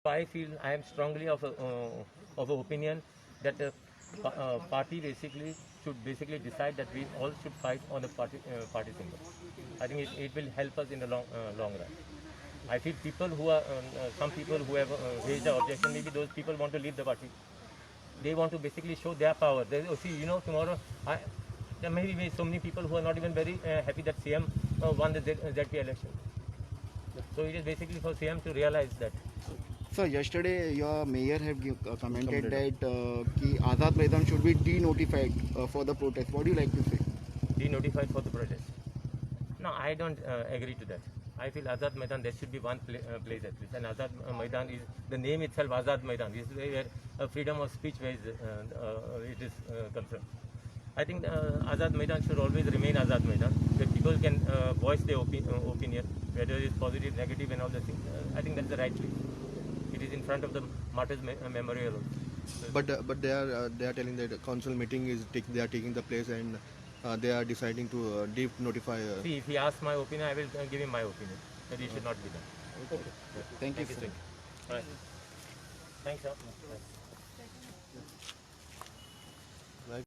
I feel I am strongly of a opinion that the party should decide that we all should fight on the party symbol. I think it will help us in the long run. I feel people who are some people who have raised the objection, maybe those people want to leave the party. They want to basically show their power. Tomorrow there may be so many people who are not even very happy that CM won the ZP election. So it is basically for CM to realize that. So yesterday your mayor have commented that ki Azad Maidan should be denotified for the protest. What do you like to say? Denotified for the protest? No, I don't agree to that. I feel Azad Maidan, there should be one place at least. And Azad Maidan is, the name itself, Azad Maidan, is where freedom of speech where it is confirmed. I think Azad Maidan should always remain Azad Maidan, where people can voice their opinion, whether it is positive, negative and all the things. I think that's the right place. It is in front of the Martyrs Memorial. But they are telling that the council meeting is they are taking the place and they are deciding to notify. See, if he asks my opinion, I will give him my opinion that it should not be done. Thank you, sir. All right. Thanks, sir.